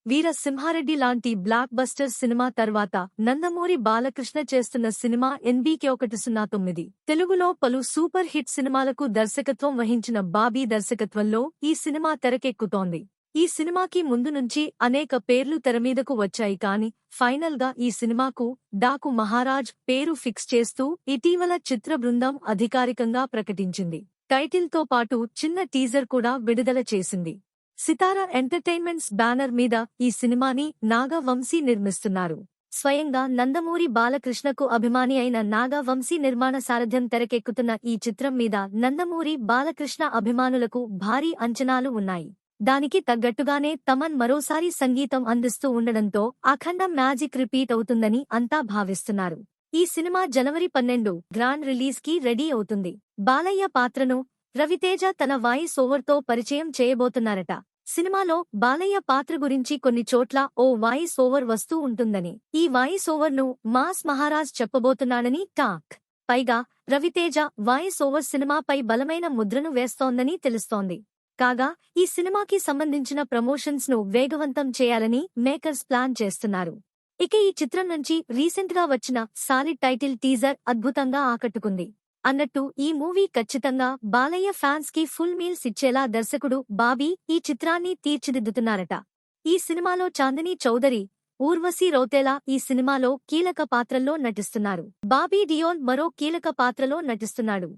వీర సింహారెడ్డి లాంటి block buster cinema తర్వాత నందమూరి బాలకృష్ణ చేస్తున్న సినిమా ఎన్బీకే 109. తెలుగులో పలు సూపర్ హిట్ సినిమాలకు దర్శకత్వం వహించిన బాబీ దర్శకత్వంలో ఈ సినిమా తెరకెక్కుతోంది. ఈ సినిమాకి ముందు నుంచి అనేక పేర్లు తెరమీదకు వచ్చాయి కానీ ఫైనల్ గా ఈ సినిమాకు డాకు మహారాజ్ పేరు ఫిక్స్ చేస్తూ ఇటీవల చిత్ర బృందం అధికారికంగా ప్రకటించింది. టైటిల్ తో పాటు చిన్న టీజర్ కూడా విడుదల చేసింది. సితారా ఎంటర్టైన్మెంట్స్ బ్యానర్ మీద ఈ సినిమాని నాగా వంశీ నిర్మిస్తున్నారు. స్వయంగా నందమూరి బాలకృష్ణకు అభిమాని అయిన నాగా వంశీ నిర్మాణ సారథ్యం తెరకెక్కుతున్న ఈ చిత్రం మీద నందమూరి బాలకృష్ణ అభిమానులకు భారీ అంచనాలు ఉన్నాయి. దానికి తగ్గట్టుగానే తమన్ మరోసారి సంగీతం అందిస్తూ ఉండడంతో అఖండ మ్యాజిక్ రిపీట్ అవుతుందని అంతా భావిస్తున్నారు. ఈ సినిమా జనవరి 12 గ్రాండ్ రిలీజ్ కి రెడీ అవుతుంది. బాలయ్య పాత్రను రవితేజ తన వాయిస్ ఓవర్తో పరిచయం చేయబోతున్నారట. సినిమాలో బాలయ్య పాత్ర గురించి కొన్ని చోట్ల ఓ వాయిస్ ఓవర్ వస్తూ ఉంటుందని, ఈ వాయిస్ ఓవర్ ను మాస్ మహారాజ్ చెప్పబోతున్నాడని టాక్. పైగా రవితేజ వాయిస్ ఓవర్ సినిమాపై బలమైన ముద్రను వేస్తోందని తెలుస్తోంది. కాగా ఈ సినిమాకి సంబంధించిన ప్రమోషన్స్ ను వేగవంతం చేయాలని మేకర్స్ ప్లాన్ చేస్తున్నారు. ఇక ఈ చిత్రం నుంచి రీసెంట్ గా వచ్చిన సాలిడ్ టైటిల్ టీజర్ అద్భుతంగా ఆకట్టుకుంది. అన్నట్టు ఈ మూవీ ఖచ్చితంగా బాలయ్య ఫ్యాన్స్ కి ఫుల్ మీల్స్ ఇచ్చేలా దర్శకుడు బాబీ ఈ చిత్రాన్ని తీర్చిదిద్దుతున్నారట. ఈ సినిమాలో చాందినీ చౌదరి, ఊర్వశీ రౌతేలా ఈ సినిమాలో కీలక పాత్రల్లో నటిస్తున్నారు. బాబీ డియోల్ మరో కీలక పాత్రలో నటిస్తున్నాడు.